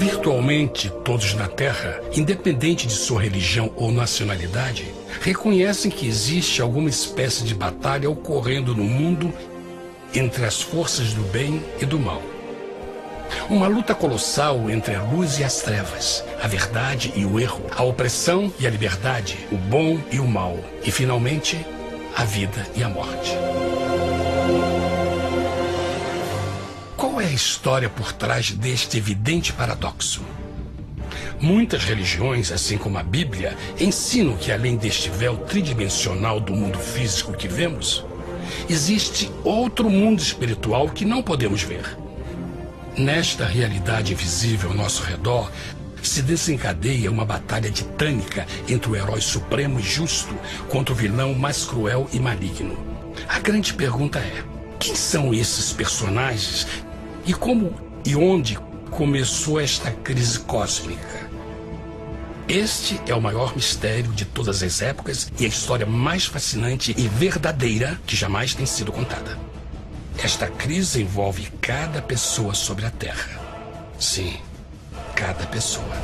Virtualmente todos na Terra, independente de sua religião ou nacionalidade, reconhecem que existe alguma espécie de batalha ocorrendo no mundo entre as forças do bem e do mal. Uma luta colossal entre a luz e as trevas, a verdade e o erro, a opressão e a liberdade, o bom e o mal, e finalmente, a vida e a morte. Qual é a história por trás deste evidente paradoxo? Muitas religiões, assim como a Bíblia, ensinam que além deste véu tridimensional do mundo físico que vemos, existe outro mundo espiritual que não podemos ver. Nesta realidade invisível ao nosso redor, se desencadeia uma batalha titânica entre o herói supremo e justo contra o vilão mais cruel e maligno. A grande pergunta é: quem são esses personagens e como e onde começou esta crise cósmica? Este é o maior mistério de todas as épocas e a história mais fascinante e verdadeira que jamais tem sido contada. Esta crise envolve cada pessoa sobre a Terra. Sim, cada pessoa.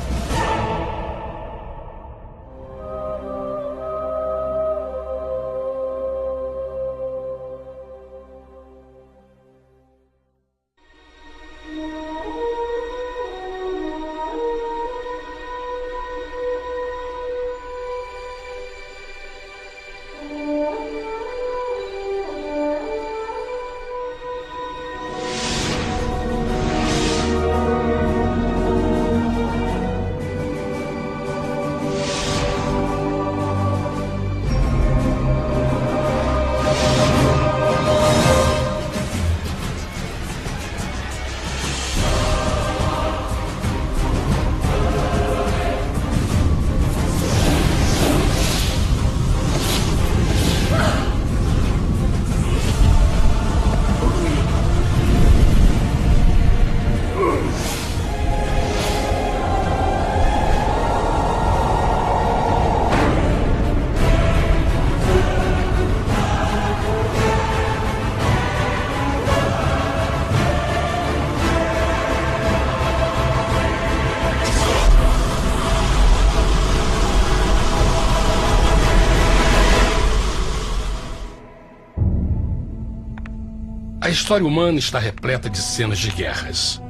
A história humana está repleta de cenas de guerras.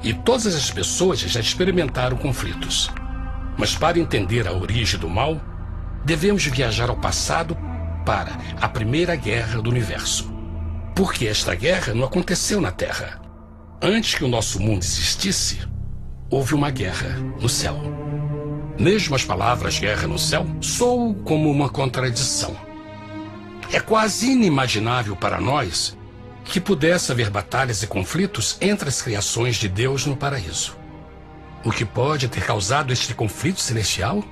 E todas as pessoas já experimentaram conflitos. Mas para entender a origem do mal, devemos viajar ao passado para a Primeira Guerra do Universo. Porque esta guerra não aconteceu na Terra. Antes que o nosso mundo existisse, houve uma guerra no céu. Mesmo as palavras guerra no céu soam como uma contradição. É quase inimaginável para nós que pudesse haver batalhas e conflitos entre as criações de Deus no paraíso. O que pode ter causado este conflito celestial?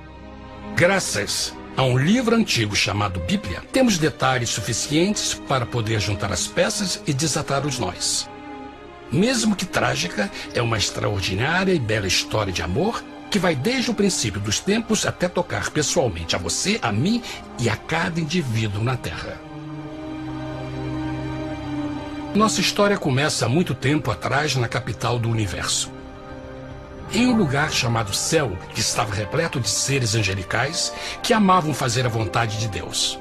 Graças a um livro antigo chamado Bíblia, temos detalhes suficientes para poder juntar as peças e desatar os nós. Mesmo que trágica, é uma extraordinária e bela história de amor que vai desde o princípio dos tempos até tocar pessoalmente a você, a mim e a cada indivíduo na Terra. Nossa história começa há muito tempo atrás na capital do universo. Em um lugar chamado Céu, que estava repleto de seres angelicais que amavam fazer a vontade de Deus.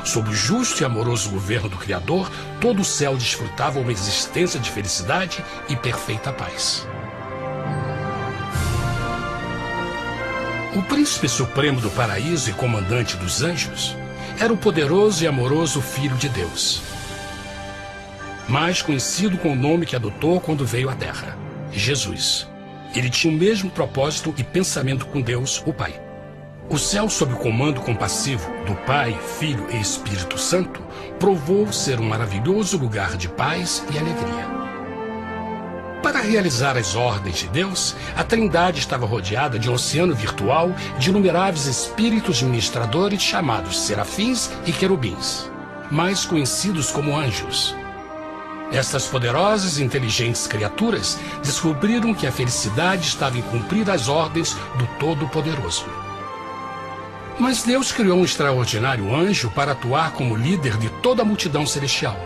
Sob o justo e amoroso governo do Criador, todo o céu desfrutava uma existência de felicidade e perfeita paz. O príncipe supremo do paraíso e comandante dos anjos era o poderoso e amoroso Filho de Deus, mais conhecido com o nome que adotou quando veio à Terra, Jesus. Ele tinha o mesmo propósito e pensamento com Deus, o Pai. O céu, sob o comando compassivo do Pai, Filho e Espírito Santo, provou ser um maravilhoso lugar de paz e alegria. Para realizar as ordens de Deus, a Trindade estava rodeada de um oceano virtual de inumeráveis espíritos ministradores chamados serafins e querubins, mais conhecidos como anjos. Estas poderosas e inteligentes criaturas descobriram que a felicidade estava em cumprir as ordens do Todo-Poderoso. Mas Deus criou um extraordinário anjo para atuar como líder de toda a multidão celestial.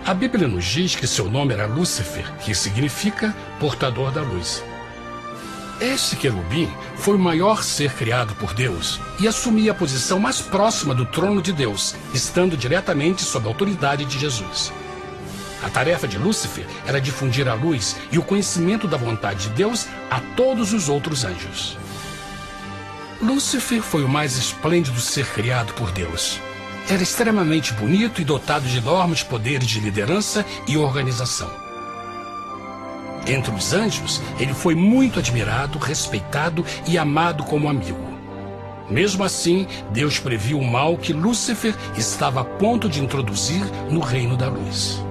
A Bíblia nos diz que seu nome era Lúcifer, que significa portador da luz. Este querubim foi o maior ser criado por Deus e assumia a posição mais próxima do trono de Deus, estando diretamente sob a autoridade de Jesus. A tarefa de Lúcifer era difundir a luz e o conhecimento da vontade de Deus a todos os outros anjos. Lúcifer foi o mais esplêndido ser criado por Deus. Era extremamente bonito e dotado de enormes poderes de liderança e organização. Entre os anjos, ele foi muito admirado, respeitado e amado como amigo. Mesmo assim, Deus previu o mal que Lúcifer estava a ponto de introduzir no reino da luz.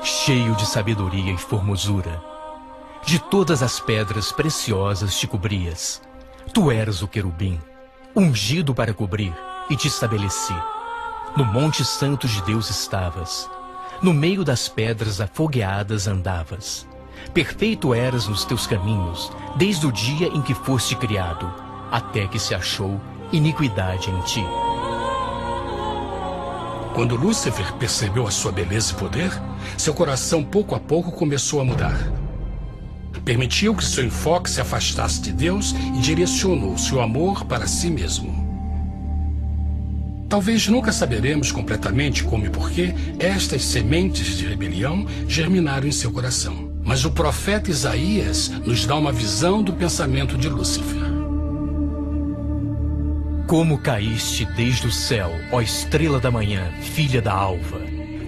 Cheio de sabedoria e formosura, de todas as pedras preciosas te cobrias. Tu eras o querubim, ungido para cobrir, e te estabeleci. No monte santo de Deus estavas. No meio das pedras afogueadas andavas. Perfeito eras nos teus caminhos, desde o dia em que foste criado, até que se achou iniquidade em ti. Quando Lúcifer percebeu a sua beleza e poder, seu coração pouco a pouco começou a mudar. Permitiu que seu enfoque se afastasse de Deus e direcionou seu amor para si mesmo. Talvez nunca saberemos completamente como e porquê estas sementes de rebelião germinaram em seu coração. Mas o profeta Isaías nos dá uma visão do pensamento de Lúcifer. Como caíste desde o céu, ó estrela da manhã, filha da alva!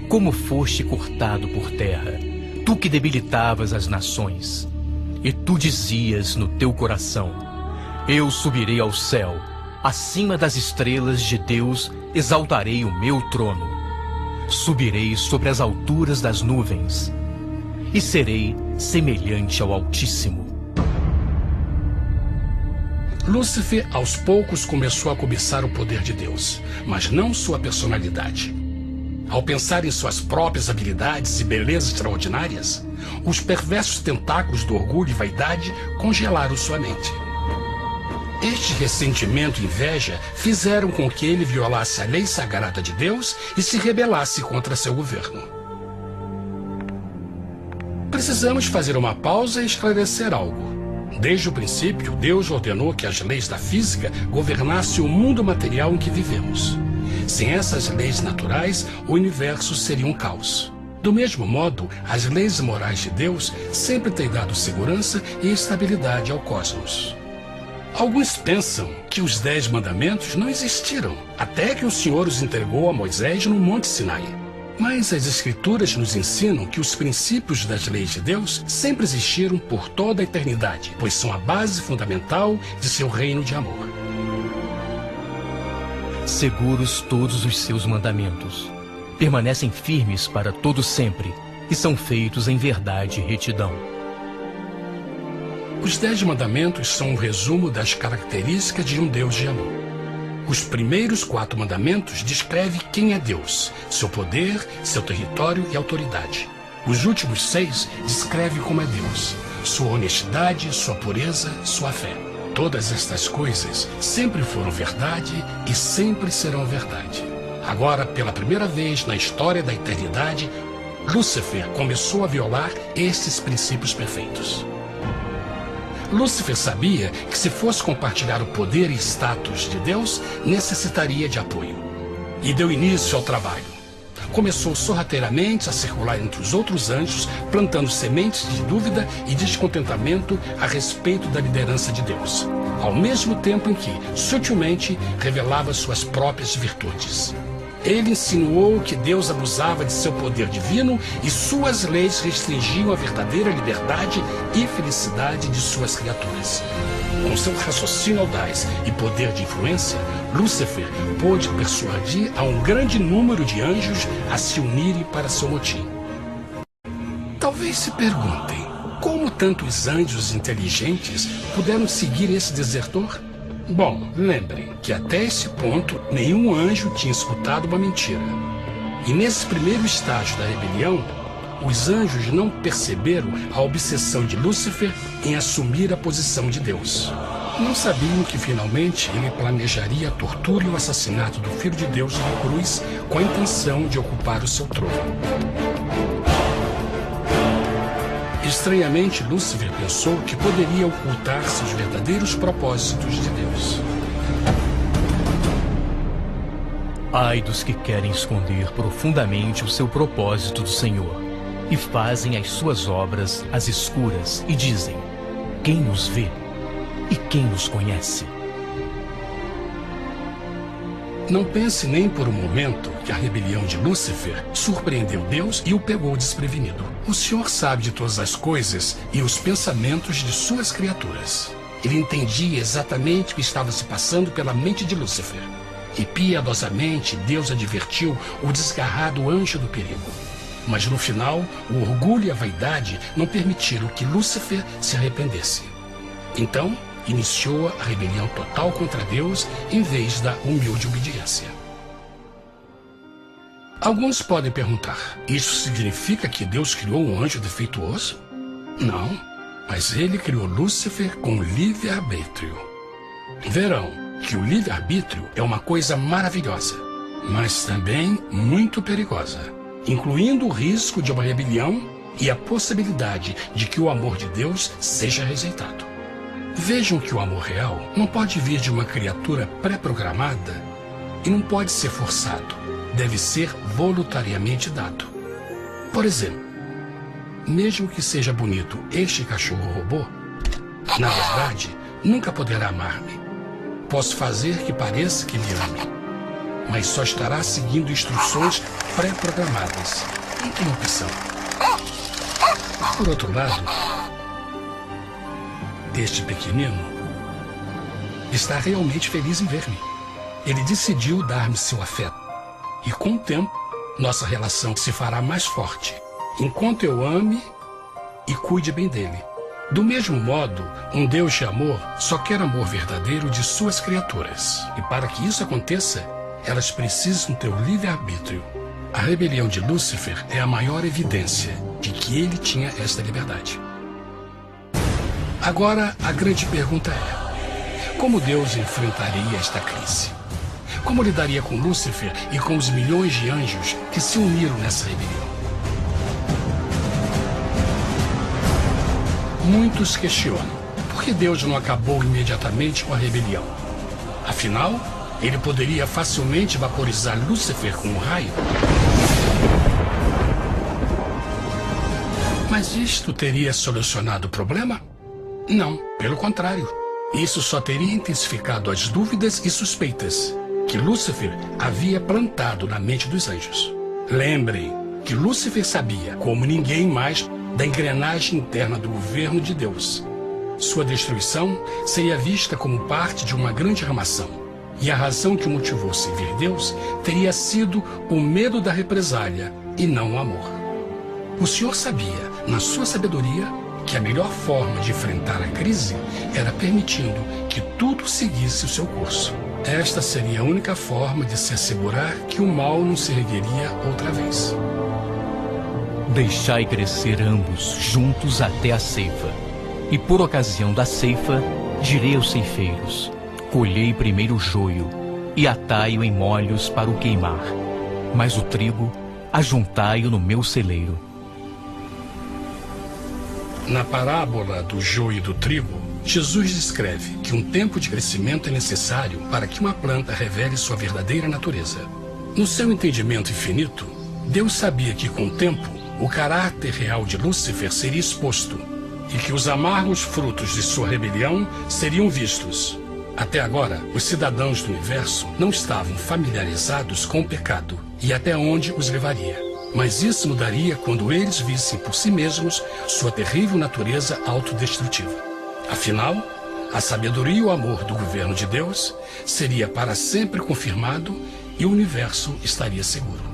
Como foste cortado por terra, tu que debilitavas as nações! E tu dizias no teu coração: eu subirei ao céu, acima das estrelas de Deus exaltarei o meu trono. Subirei sobre as alturas das nuvens e serei semelhante ao Altíssimo. Lúcifer, aos poucos, começou a cobiçar o poder de Deus, mas não sua personalidade. Ao pensar em suas próprias habilidades e belezas extraordinárias, os perversos tentáculos do orgulho e vaidade congelaram sua mente. Este ressentimento e inveja fizeram com que ele violasse a lei sagrada de Deus e se rebelasse contra seu governo. Precisamos fazer uma pausa e esclarecer algo. Desde o princípio, Deus ordenou que as leis da física governassem o mundo material em que vivemos. Sem essas leis naturais, o universo seria um caos. Do mesmo modo, as leis morais de Deus sempre têm dado segurança e estabilidade ao cosmos. Alguns pensam que os 10 mandamentos não existiram, até que o Senhor os entregou a Moisés no Monte Sinai. Mas as Escrituras nos ensinam que os princípios das leis de Deus sempre existiram por toda a eternidade, pois são a base fundamental de seu reino de amor. Seguros todos os seus mandamentos, permanecem firmes para todo sempre e são feitos em verdade e retidão. Os 10 mandamentos são um resumo das características de um Deus de amor. Os primeiros 4 mandamentos descrevem quem é Deus, seu poder, seu território e autoridade. Os últimos 6 descrevem como é Deus, sua honestidade, sua pureza, sua fé. Todas estas coisas sempre foram verdade e sempre serão verdade. Agora, pela primeira vez na história da eternidade, Lúcifer começou a violar esses princípios perfeitos. Lúcifer sabia que se fosse compartilhar o poder e status de Deus, necessitaria de apoio. E deu início ao trabalho. Começou sorrateiramente a circular entre os outros anjos, plantando sementes de dúvida e descontentamento a respeito da liderança de Deus, ao mesmo tempo em que, sutilmente, revelava suas próprias virtudes. Ele insinuou que Deus abusava de seu poder divino e suas leis restringiam a verdadeira liberdade e felicidade de suas criaturas. Com seu raciocínio audaz e poder de influência, Lúcifer pôde persuadir a um grande número de anjos a se unirem para seu motim. Talvez se perguntem, como tantos anjos inteligentes puderam seguir esse desertor? Bom, lembrem que até esse ponto nenhum anjo tinha escutado uma mentira. E nesse primeiro estágio da rebelião, os anjos não perceberam a obsessão de Lúcifer em assumir a posição de Deus. Não sabiam que finalmente ele planejaria a tortura e o assassinato do Filho de Deus na cruz com a intenção de ocupar o seu trono. Estranhamente, Lúcifer pensou que poderia ocultar seus verdadeiros propósitos de Deus. Ai dos que querem esconder profundamente o seu propósito do Senhor e fazem as suas obras às escuras e dizem: quem nos vê e quem nos conhece? Não pense nem por um momento que a rebelião de Lúcifer surpreendeu Deus e o pegou desprevenido. O Senhor sabe de todas as coisas e os pensamentos de suas criaturas. Ele entendia exatamente o que estava se passando pela mente de Lúcifer. E piedosamente Deus advertiu o desgarrado anjo do perigo. Mas no final, o orgulho e a vaidade não permitiram que Lúcifer se arrependesse. Então, iniciou a rebelião total contra Deus em vez da humilde obediência. Alguns podem perguntar: isso significa que Deus criou um anjo defeituoso? Não, mas ele criou Lúcifer com livre-arbítrio. Verão que o livre-arbítrio é uma coisa maravilhosa, mas também muito perigosa, incluindo o risco de uma rebelião e a possibilidade de que o amor de Deus seja rejeitado. Vejam que o amor real não pode vir de uma criatura pré-programada e não pode ser forçado, deve ser voluntariamente dado. Por exemplo, mesmo que seja bonito este cachorro robô, na verdade, nunca poderá amar-me. Posso fazer que pareça que me ame, mas só estará seguindo instruções pré-programadas. Não tem opção. Por outro lado, este pequenino está realmente feliz em ver-me. Ele decidiu dar-me seu afeto. E com o tempo, nossa relação se fará mais forte, enquanto eu ame e cuide bem dele. Do mesmo modo, um Deus de amor só quer amor verdadeiro de suas criaturas. E para que isso aconteça, elas precisam ter o livre-arbítrio. A rebelião de Lúcifer é a maior evidência de que ele tinha esta liberdade. Agora, a grande pergunta é: como Deus enfrentaria esta crise? Como lidaria com Lúcifer e com os milhões de anjos que se uniram nessa rebelião? Muitos questionam: por que Deus não acabou imediatamente com a rebelião? Afinal, ele poderia facilmente vaporizar Lúcifer com um raio. Mas isto teria solucionado o problema? Não, pelo contrário. Isso só teria intensificado as dúvidas e suspeitas que Lúcifer havia plantado na mente dos anjos. Lembrem que Lúcifer sabia, como ninguém mais, da engrenagem interna do governo de Deus. Sua destruição seria vista como parte de uma grande armação, e a razão que o motivou a servir Deus teria sido o medo da represália e não o amor. O Senhor sabia, na sua sabedoria, que a melhor forma de enfrentar a crise era permitindo que tudo seguisse o seu curso. Esta seria a única forma de se assegurar que o mal não se ergueria outra vez. Deixai crescer ambos juntos até a ceifa. E por ocasião da ceifa, direi aos ceifeiros: colhei primeiro o joio e atai-o em molhos para o queimar, mas o trigo ajuntai-o no meu celeiro. Na parábola do joio e do trigo, Jesus descreve que um tempo de crescimento é necessário para que uma planta revele sua verdadeira natureza. No seu entendimento infinito, Deus sabia que com o tempo, o caráter real de Lúcifer seria exposto e que os amargos frutos de sua rebelião seriam vistos. Até agora, os cidadãos do universo não estavam familiarizados com o pecado e até onde os levaria. Mas isso mudaria quando eles vissem por si mesmos sua terrível natureza autodestrutiva. Afinal, a sabedoria e o amor do governo de Deus seria para sempre confirmado e o universo estaria seguro.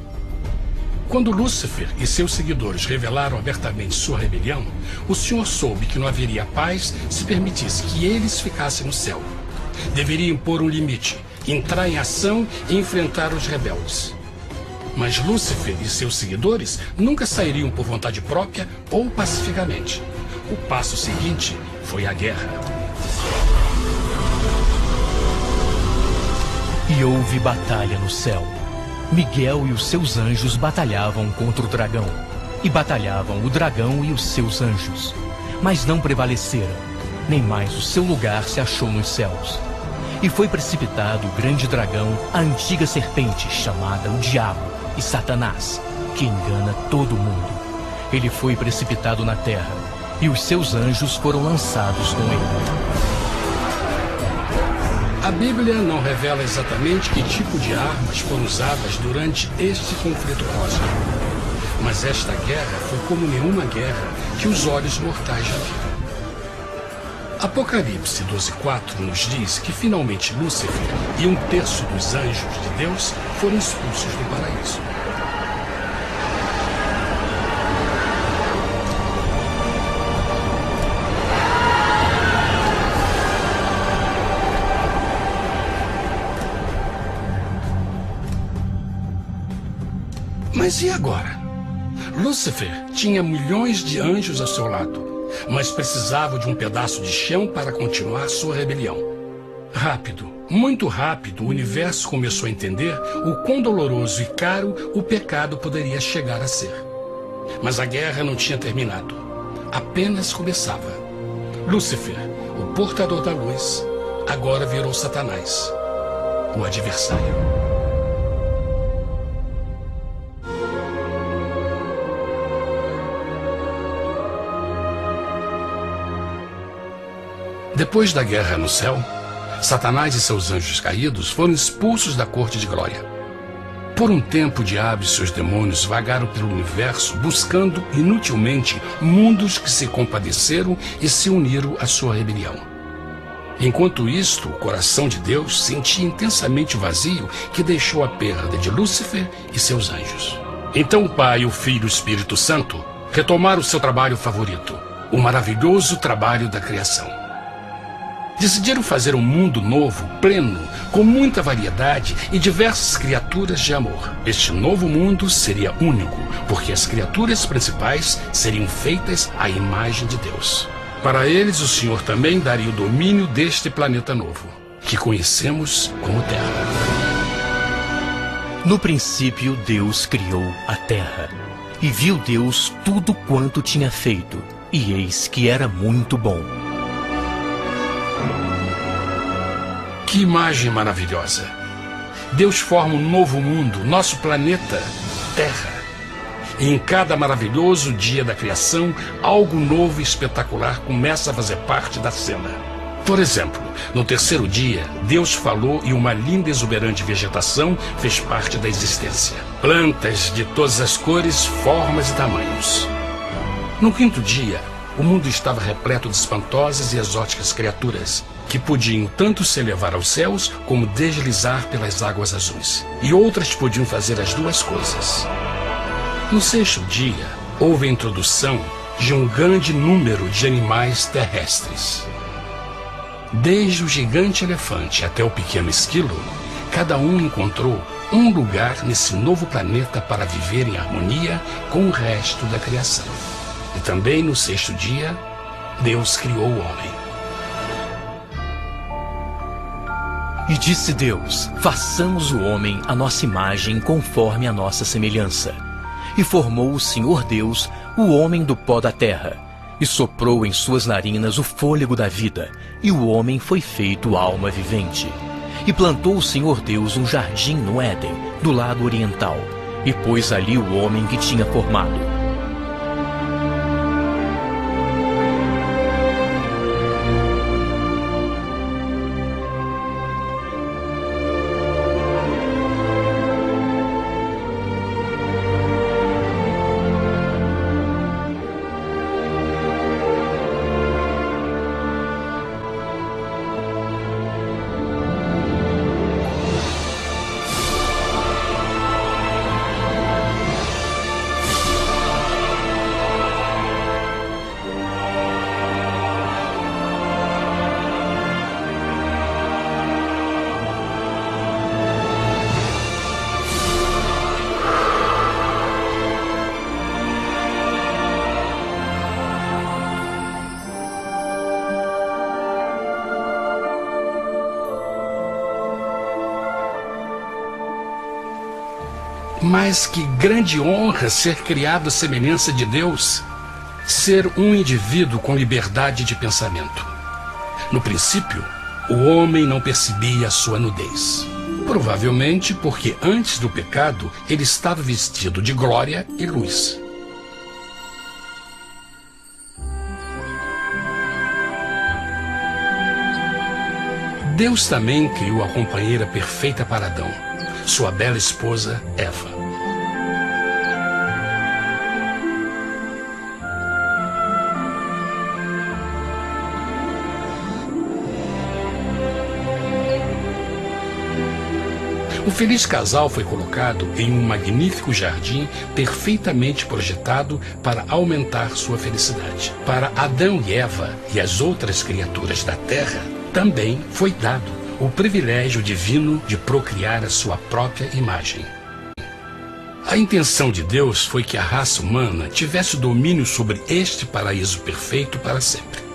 Quando Lúcifer e seus seguidores revelaram abertamente sua rebelião, o Senhor soube que não haveria paz se permitisse que eles ficassem no céu. Deveria impor um limite, entrar em ação e enfrentar os rebeldes. Mas Lúcifer e seus seguidores nunca sairiam por vontade própria ou pacificamente. O passo seguinte foi a guerra. houve batalha no céu. Miguel e os seus anjos batalhavam contra o dragão. E batalhavam o dragão e os seus anjos. Mas não prevaleceram, nem mais o seu lugar se achou nos céus. E foi precipitado o grande dragão, a antiga serpente, chamada o Diabo e Satanás, que engana todo mundo. Ele foi precipitado na terra, e os seus anjos foram lançados com ele. A Bíblia não revela exatamente que tipo de armas foram usadas durante este conflito cósmico. Mas esta guerra foi como nenhuma guerra que os olhos mortais já viram. Apocalipse 12:4 nos diz que finalmente Lúcifer e 1/3 dos anjos de Deus foram expulsos do paraíso. Mas e agora? Lúcifer tinha milhões de anjos ao seu lado, mas precisava de um pedaço de chão para continuar sua rebelião. Rápido, muito rápido, o universo começou a entender o quão doloroso e caro o pecado poderia chegar a ser. Mas a guerra não tinha terminado, apenas começava. Lúcifer, o portador da luz, agora virou Satanás, o adversário. Depois da guerra no céu, Satanás e seus anjos caídos foram expulsos da corte de glória. Por um tempo, o diabo e seus demônios vagaram pelo universo buscando inutilmente mundos que se compadeceram e se uniram à sua rebelião. Enquanto isto, o coração de Deus sentia intensamente o vazio que deixou a perda de Lúcifer e seus anjos. Então o Pai, o Filho e o Espírito Santo retomaram o seu trabalho favorito, o maravilhoso trabalho da criação. Decidiram fazer um mundo novo, pleno, com muita variedade e diversas criaturas de amor. Este novo mundo seria único, porque as criaturas principais seriam feitas à imagem de Deus. Para eles, o Senhor também daria o domínio deste planeta novo, que conhecemos como Terra. No princípio, Deus criou a terra. E viu Deus tudo quanto tinha feito, e eis que era muito bom. Que imagem maravilhosa! Deus forma um novo mundo, nosso planeta, Terra. E em cada maravilhoso dia da criação, algo novo e espetacular começa a fazer parte da cena. Por exemplo, no terceiro dia, Deus falou e uma linda e exuberante vegetação fez parte da existência. Plantas de todas as cores, formas e tamanhos. No quinto dia, o mundo estava repleto de espantosas e exóticas criaturas, que podiam tanto se elevar aos céus como deslizar pelas águas azuis. E outras podiam fazer as duas coisas. No sexto dia, houve a introdução de um grande número de animais terrestres. Desde o gigante elefante até o pequeno esquilo, cada um encontrou um lugar nesse novo planeta para viver em harmonia com o resto da criação. E também no sexto dia, Deus criou o homem. E disse Deus: façamos o homem à nossa imagem, conforme a nossa semelhança. E formou o Senhor Deus o homem do pó da terra, e soprou em suas narinas o fôlego da vida, e o homem foi feito alma vivente. E plantou o Senhor Deus um jardim no Éden, do lado oriental, e pôs ali o homem que tinha formado. Mas que grande honra ser criado à semelhança de Deus, ser um indivíduo com liberdade de pensamento. No princípio, o homem não percebia a sua nudez. Provavelmente porque antes do pecado ele estava vestido de glória e luz. Deus também criou a companheira perfeita para Adão, sua bela esposa Eva. O feliz casal foi colocado em um magnífico jardim perfeitamente projetado para aumentar sua felicidade. Para Adão e Eva e as outras criaturas da terra, também foi dado o privilégio divino de procriar a sua própria imagem. A intenção de Deus foi que a raça humana tivesse domínio sobre este paraíso perfeito para sempre.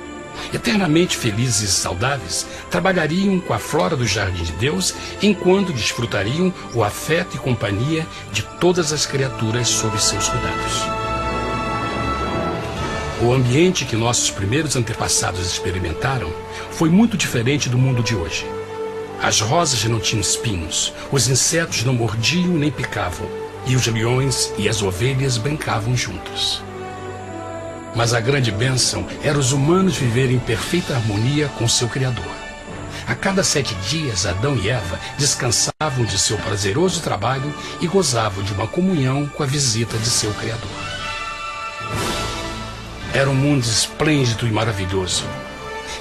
Eternamente felizes e saudáveis, trabalhariam com a flora do jardim de Deus, enquanto desfrutariam o afeto e companhia de todas as criaturas sob seus cuidados. O ambiente que nossos primeiros antepassados experimentaram foi muito diferente do mundo de hoje. As rosas não tinham espinhos, os insetos não mordiam nem picavam, e os leões e as ovelhas brincavam juntos. Mas a grande bênção era os humanos viverem em perfeita harmonia com seu Criador. A cada 7 dias, Adão e Eva descansavam de seu prazeroso trabalho e gozavam de uma comunhão com a visita de seu Criador. Era um mundo esplêndido e maravilhoso.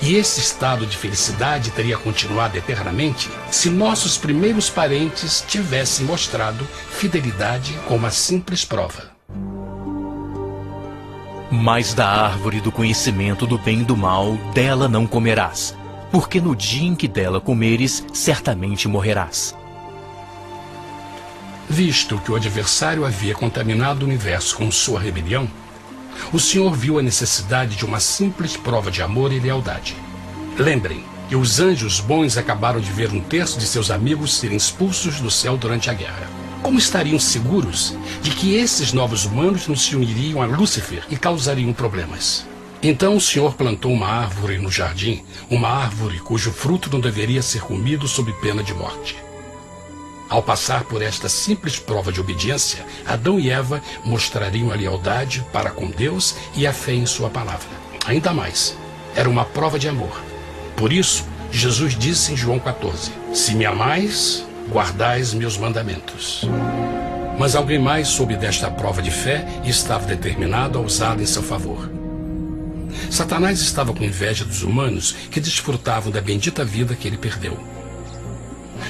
E esse estado de felicidade teria continuado eternamente se nossos primeiros parentes tivessem mostrado fidelidade com uma simples prova. Mas da árvore do conhecimento do bem e do mal, dela não comerás, porque no dia em que dela comeres, certamente morrerás. Visto que o adversário havia contaminado o universo com sua rebelião, o Senhor viu a necessidade de uma simples prova de amor e lealdade. Lembrem que os anjos bons acabaram de ver 1/3 de seus amigos serem expulsos do céu durante a guerra. Como estariam seguros de que esses novos humanos não se uniriam a Lúcifer e causariam problemas? Então o Senhor plantou uma árvore no jardim, uma árvore cujo fruto não deveria ser comido sob pena de morte. Ao passar por esta simples prova de obediência, Adão e Eva mostrariam a lealdade para com Deus e a fé em sua palavra. Ainda mais, era uma prova de amor. Por isso, Jesus disse em João 14, se me amais, guardais meus mandamentos. Mas alguém mais soube desta prova de fé e estava determinado a usá-la em seu favor. Satanás estava com inveja dos humanos que desfrutavam da bendita vida que ele perdeu.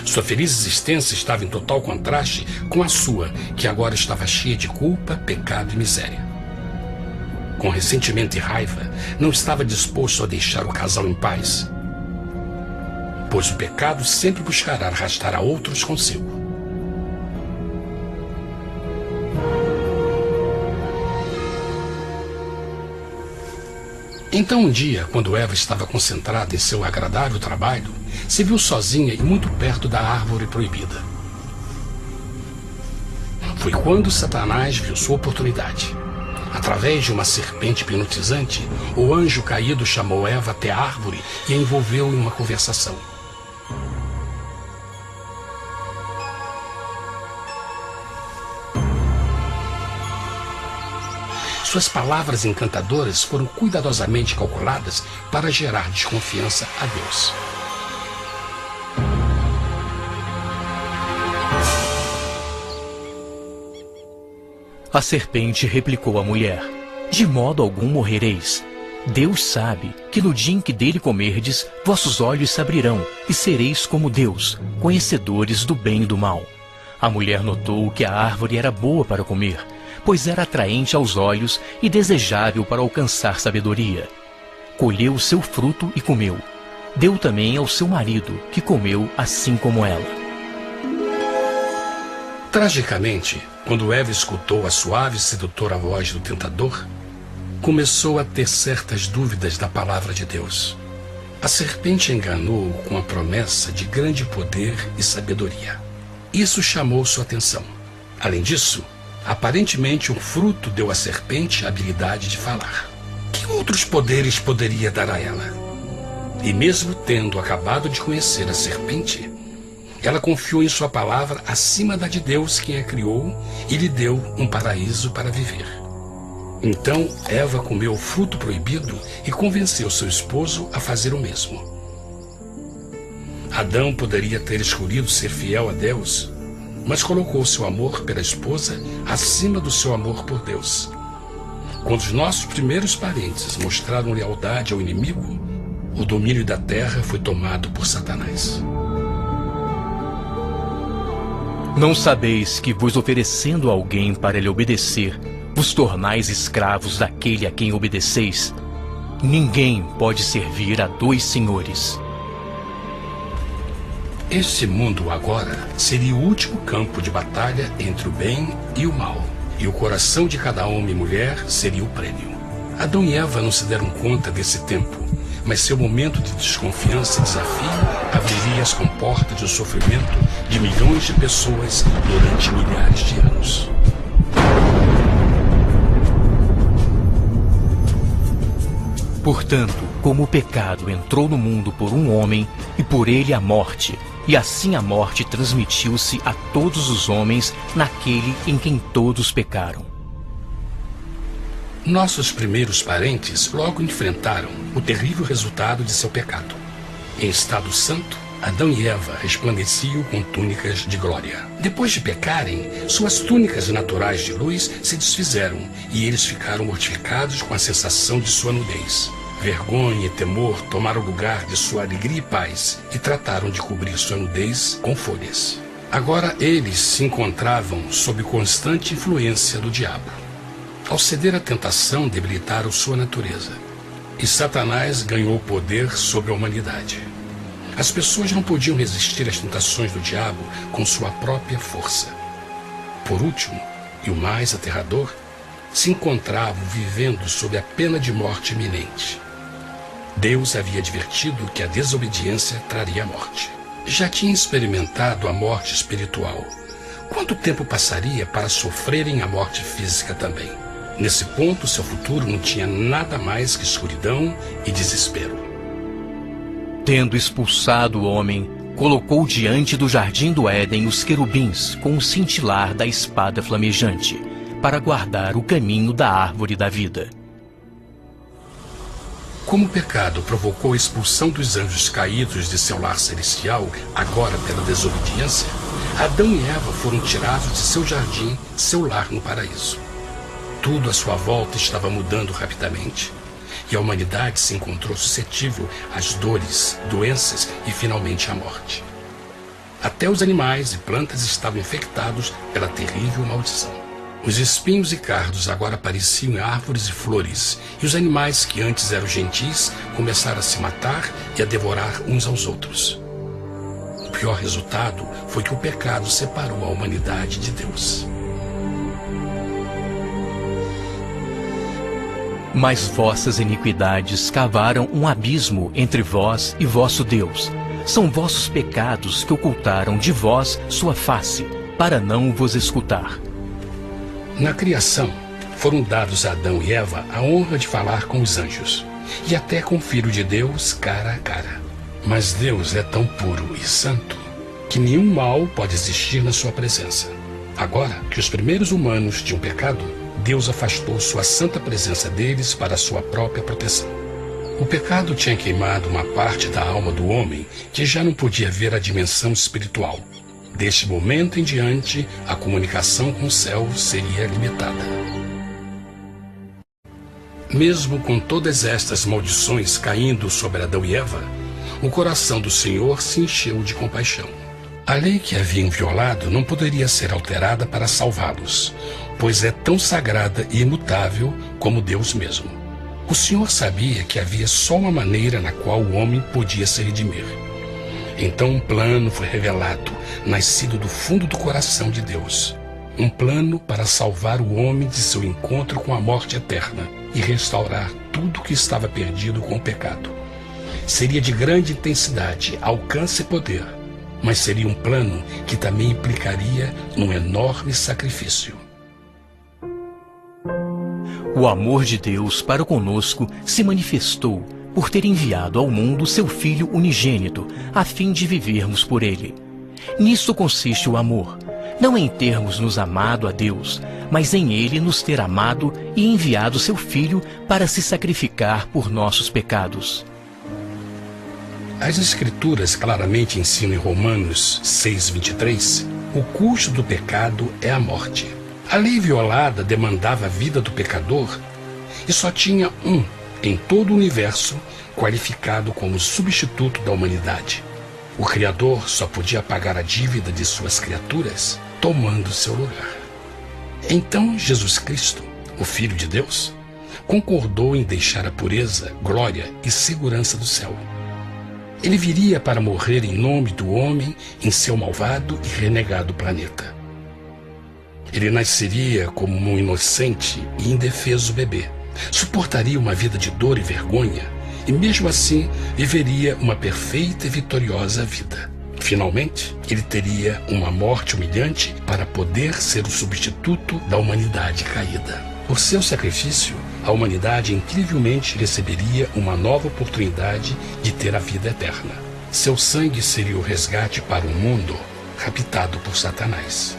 Sua feliz existência estava em total contraste com a sua, que agora estava cheia de culpa, pecado e miséria. Com ressentimento e raiva, não estava disposto a deixar o casal em paz, pois o pecado sempre buscará arrastar a outros consigo. Então um dia, quando Eva estava concentrada em seu agradável trabalho, se viu sozinha e muito perto da árvore proibida. Foi quando Satanás viu sua oportunidade. Através de uma serpente hipnotizante, o anjo caído chamou Eva até a árvore e a envolveu em uma conversação. Suas palavras encantadoras foram cuidadosamente calculadas para gerar desconfiança a Deus. A serpente replicou à mulher, de modo algum morrereis. Deus sabe que no dia em que dele comerdes, vossos olhos se abrirão, e sereis como Deus, conhecedores do bem e do mal. A mulher notou que a árvore era boa para comer, pois era atraente aos olhos e desejável para alcançar sabedoria. Colheu o seu fruto e comeu. Deu também ao seu marido, que comeu assim como ela. Tragicamente, quando Eva escutou a suave e sedutora voz do tentador, começou a ter certas dúvidas da palavra de Deus. A serpente enganou-o com a promessa de grande poder e sabedoria. Isso chamou sua atenção. Além disso, aparentemente um fruto deu à serpente a habilidade de falar. Que outros poderes poderia dar a ela? E mesmo tendo acabado de conhecer a serpente, ela confiou em sua palavra acima da de Deus, quem a criou, e lhe deu um paraíso para viver. Então Eva comeu o fruto proibido e convenceu seu esposo a fazer o mesmo. Adão poderia ter escolhido ser fiel a Deus, mas colocou seu amor pela esposa acima do seu amor por Deus. Quando os nossos primeiros parentes mostraram lealdade ao inimigo, o domínio da terra foi tomado por Satanás. Não sabeis que, vos oferecendo a alguém para lhe obedecer, vos tornais escravos daquele a quem obedeceis? Ninguém pode servir a dois senhores. Este mundo agora seria o último campo de batalha entre o bem e o mal, e o coração de cada homem e mulher seria o prêmio. Adão e Eva não se deram conta desse tempo, mas seu momento de desconfiança e desafio abriria as comportas do sofrimento de milhões de pessoas durante milhares de anos. Portanto, como o pecado entrou no mundo por um homem, e por ele a morte, e assim a morte transmitiu-se a todos os homens naquele em quem todos pecaram. Nossos primeiros parentes logo enfrentaram o terrível resultado de seu pecado. Em estado santo, Adão e Eva resplandeciam com túnicas de glória. Depois de pecarem, suas túnicas naturais de luz se desfizeram e eles ficaram mortificados com a sensação de sua nudez. Vergonha e temor tomaram lugar de sua alegria e paz e trataram de cobrir sua nudez com folhas. Agora eles se encontravam sob constante influência do diabo. Ao ceder à tentação, debilitaram sua natureza. E Satanás ganhou poder sobre a humanidade. As pessoas não podiam resistir às tentações do diabo com sua própria força. Por último, e o mais aterrador, se encontravam vivendo sob a pena de morte iminente. Deus havia advertido que a desobediência traria a morte. Já tinha experimentado a morte espiritual. Quanto tempo passaria para sofrerem a morte física também? Nesse ponto, seu futuro não tinha nada mais que escuridão e desespero. Tendo expulsado o homem, colocou diante do jardim do Éden os querubins com o cintilar da espada flamejante, para guardar o caminho da árvore da vida. Como o pecado provocou a expulsão dos anjos caídos de seu lar celestial, agora pela desobediência, Adão e Eva foram tirados de seu jardim, seu lar no paraíso. Tudo à sua volta estava mudando rapidamente, e a humanidade se encontrou suscetível às dores, doenças e finalmente à morte. Até os animais e plantas estavam infectados pela terrível maldição. Os espinhos e cardos agora pareciam em árvores e flores, e os animais que antes eram gentis começaram a se matar e a devorar uns aos outros. O pior resultado foi que o pecado separou a humanidade de Deus. Mas vossas iniquidades cavaram um abismo entre vós e vosso Deus. São vossos pecados que ocultaram de vós sua face, para não vos escutar. Na criação, foram dados a Adão e Eva a honra de falar com os anjos, e até com o Filho de Deus cara a cara. Mas Deus é tão puro e santo que nenhum mal pode existir na sua presença. Agora que os primeiros humanos tinham pecado, Deus afastou sua santa presença deles para a sua própria proteção. O pecado tinha queimado uma parte da alma do homem que já não podia ver a dimensão espiritual. Deste momento em diante, a comunicação com o céu seria limitada. Mesmo com todas estas maldições caindo sobre Adão e Eva, o coração do Senhor se encheu de compaixão. A lei que haviam violado não poderia ser alterada para salvá-los, pois é tão sagrada e imutável como Deus mesmo. O Senhor sabia que havia só uma maneira na qual o homem podia se redimir. Então um plano foi revelado, nascido do fundo do coração de Deus. Um plano para salvar o homem de seu encontro com a morte eterna e restaurar tudo que estava perdido com o pecado. Seria de grande intensidade, alcance e poder, mas seria um plano que também implicaria num enorme sacrifício. O amor de Deus para conosco se manifestou por ter enviado ao mundo seu Filho unigênito, a fim de vivermos por ele. Nisso consiste o amor, não em termos nos amado a Deus, mas em ele nos ter amado e enviado seu Filho para se sacrificar por nossos pecados. As Escrituras claramente ensinam em Romanos 6:23, o custo do pecado é a morte. A lei violada demandava a vida do pecador e só tinha um em todo o universo qualificado como substituto da humanidade. O Criador só podia pagar a dívida de suas criaturas tomando seu lugar. Então Jesus Cristo, o Filho de Deus, concordou em deixar a pureza, glória e segurança do céu. Ele viria para morrer em nome do homem em seu malvado e renegado planeta. Ele nasceria como um inocente e indefeso bebê, suportaria uma vida de dor e vergonha e mesmo assim viveria uma perfeita e vitoriosa vida. Finalmente, ele teria uma morte humilhante para poder ser o substituto da humanidade caída. Por seu sacrifício, a humanidade incrivelmente receberia uma nova oportunidade de ter a vida eterna. Seu sangue seria o resgate para um mundo raptado por Satanás.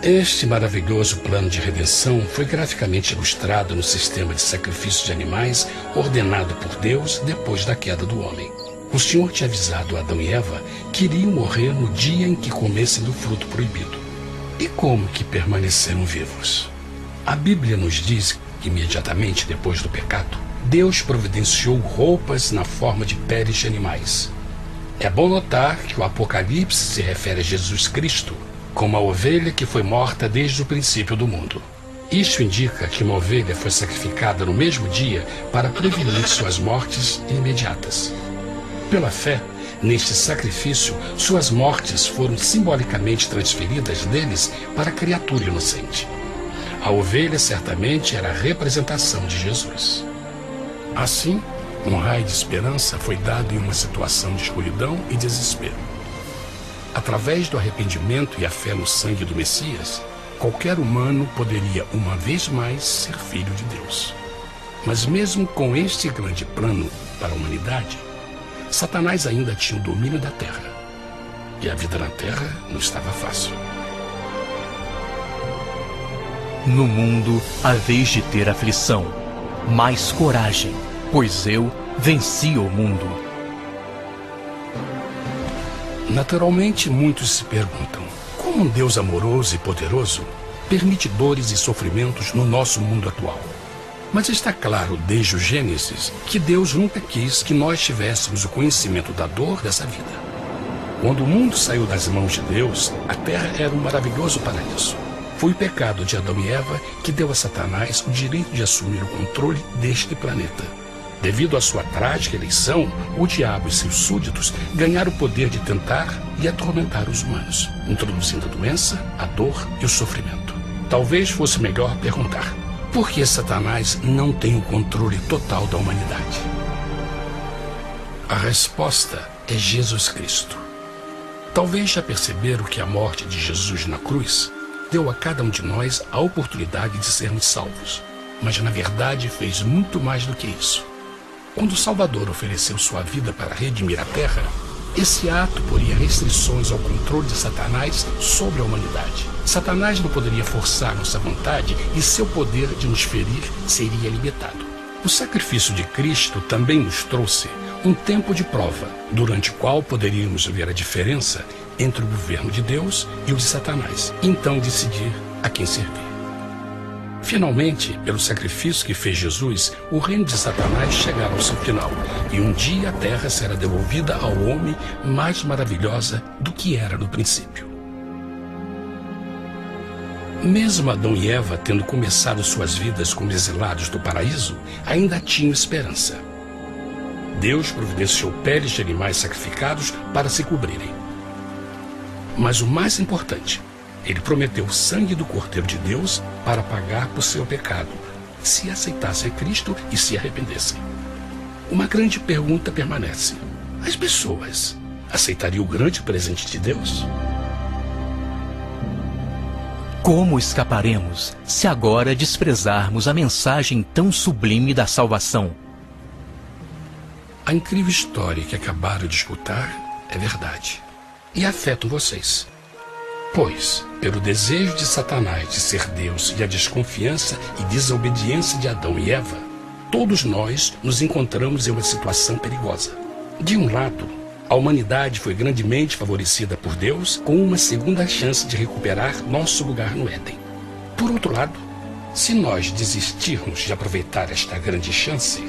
Este maravilhoso plano de redenção foi graficamente ilustrado no sistema de sacrifício de animais ordenado por Deus depois da queda do homem. O Senhor tinha avisado Adão e Eva que iriam morrer no dia em que comessem do fruto proibido. E como que permaneceram vivos? A Bíblia nos diz que imediatamente depois do pecado, Deus providenciou roupas na forma de peles de animais. É bom notar que o Apocalipse se refere a Jesus Cristo como a ovelha que foi morta desde o princípio do mundo. Isto indica que uma ovelha foi sacrificada no mesmo dia para prevenir suas mortes imediatas. Pela fé, neste sacrifício, suas mortes foram simbolicamente transferidas deles para a criatura inocente. A ovelha certamente era a representação de Jesus. Assim, um raio de esperança foi dado em uma situação de escuridão e desespero. Através do arrependimento e a fé no sangue do Messias, qualquer humano poderia uma vez mais ser filho de Deus. Mas mesmo com este grande plano para a humanidade, Satanás ainda tinha o domínio da terra. E a vida na terra não estava fácil. No mundo haveis de ter aflição, mas coragem, pois eu venci o mundo. Naturalmente, muitos se perguntam, como um Deus amoroso e poderoso permite dores e sofrimentos no nosso mundo atual? Mas está claro desde o Gênesis que Deus nunca quis que nós tivéssemos o conhecimento da dor dessa vida. Quando o mundo saiu das mãos de Deus, a terra era um maravilhoso paraíso. Foi o pecado de Adão e Eva que deu a Satanás o direito de assumir o controle deste planeta. Devido à sua trágica eleição, o diabo e seus súditos ganharam o poder de tentar e atormentar os humanos, introduzindo a doença, a dor e o sofrimento. Talvez fosse melhor perguntar: por que Satanás não tem o controle total da humanidade? A resposta é Jesus Cristo. Talvez já perceberam que a morte de Jesus na cruz deu a cada um de nós a oportunidade de sermos salvos, mas na verdade fez muito mais do que isso. Quando o Salvador ofereceu sua vida para redimir a terra, esse ato poria restrições ao controle de Satanás sobre a humanidade. Satanás não poderia forçar nossa vontade e seu poder de nos ferir seria limitado. O sacrifício de Cristo também nos trouxe um tempo de prova, durante o qual poderíamos ver a diferença entre o governo de Deus e o de Satanás, e então decidir a quem servir. Finalmente, pelo sacrifício que fez Jesus, o reino de Satanás chegará ao seu final, e um dia a terra será devolvida ao homem mais maravilhosa do que era no princípio. Mesmo Adão e Eva tendo começado suas vidas como exilados do paraíso, ainda tinham esperança. Deus providenciou peles de animais sacrificados para se cobrirem. Mas o mais importante, ele prometeu o sangue do Cordeiro de Deus para pagar por seu pecado, se aceitassem Cristo e se arrependessem. Uma grande pergunta permanece: as pessoas aceitaria o grande presente de Deus? Como escaparemos se agora desprezarmos a mensagem tão sublime da salvação? A incrível história que acabaram de escutar é verdade e afeta vocês. Pois, pelo desejo de Satanás de ser Deus e a desconfiança e desobediência de Adão e Eva, todos nós nos encontramos em uma situação perigosa. De um lado, a humanidade foi grandemente favorecida por Deus com uma segunda chance de recuperar nosso lugar no Éden. Por outro lado, se nós desistirmos de aproveitar esta grande chance,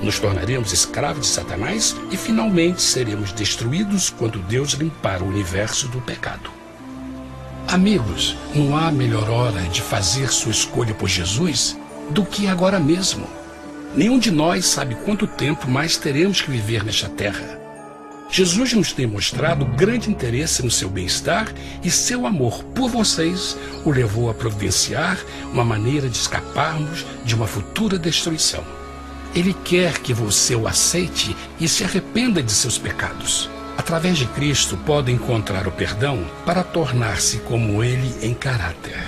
nos tornaremos escravos de Satanás e finalmente seremos destruídos quando Deus limpar o universo do pecado. Amigos, não há melhor hora de fazer sua escolha por Jesus do que agora mesmo. Nenhum de nós sabe quanto tempo mais teremos que viver nesta terra. Jesus nos tem mostrado grande interesse no seu bem-estar e seu amor por vocês o levou a providenciar uma maneira de escaparmos de uma futura destruição. Ele quer que você o aceite e se arrependa de seus pecados. Através de Cristo, pode encontrar o perdão para tornar-se como Ele em caráter.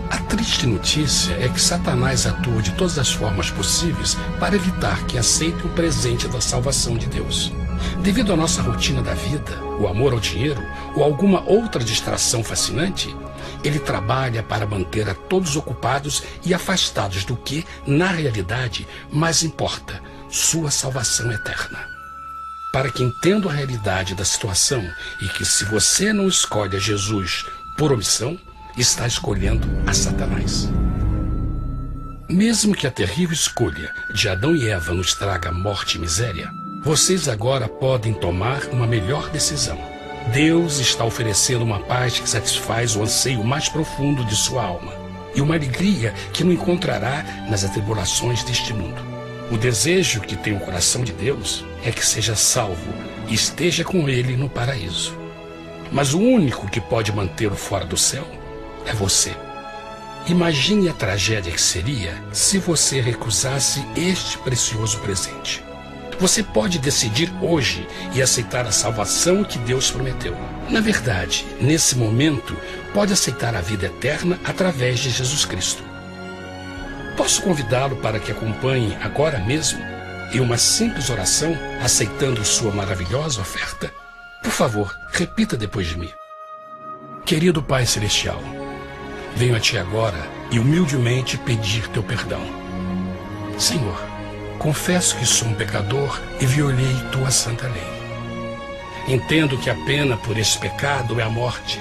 A triste notícia é que Satanás atua de todas as formas possíveis para evitar que aceite o presente da salvação de Deus. Devido à nossa rotina da vida, o amor ao dinheiro ou alguma outra distração fascinante, ele trabalha para manter a todos ocupados e afastados do que, na realidade, mais importa, sua salvação eterna. Para que entendam a realidade da situação e que se você não escolhe a Jesus por omissão, está escolhendo a Satanás. Mesmo que a terrível escolha de Adão e Eva nos traga morte e miséria, vocês agora podem tomar uma melhor decisão. Deus está oferecendo uma paz que satisfaz o anseio mais profundo de sua alma e uma alegria que não encontrará nas atribulações deste mundo. O desejo que tem o coração de Deus é que seja salvo e esteja com Ele no paraíso. Mas o único que pode mantê-lo fora do céu é você. Imagine a tragédia que seria se você recusasse este precioso presente. Você pode decidir hoje e aceitar a salvação que Deus prometeu. Na verdade, nesse momento, pode aceitar a vida eterna através de Jesus Cristo. Posso convidá-lo para que acompanhe agora mesmo em uma simples oração, aceitando sua maravilhosa oferta? Por favor, repita depois de mim. Querido Pai Celestial, venho a Ti agora e humildemente pedir Teu perdão. Senhor, confesso que sou um pecador e violei Tua santa lei. Entendo que a pena por esse pecado é a morte.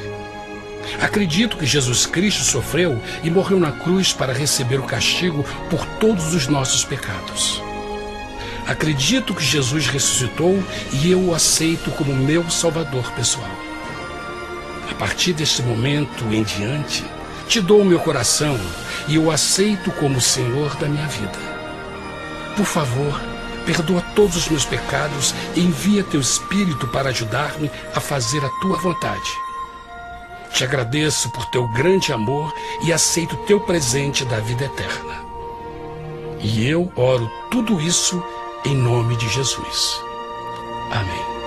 Acredito que Jesus Cristo sofreu e morreu na cruz para receber o castigo por todos os nossos pecados. Acredito que Jesus ressuscitou e eu o aceito como meu Salvador pessoal. A partir deste momento em diante, Te dou o meu coração e eu o aceito como o Senhor da minha vida. Por favor, perdoa todos os meus pecados e envia Teu Espírito para ajudar-me a fazer a Tua vontade. Te agradeço por Teu grande amor e aceito Teu presente da vida eterna. E eu oro tudo isso em nome de Jesus. Amém.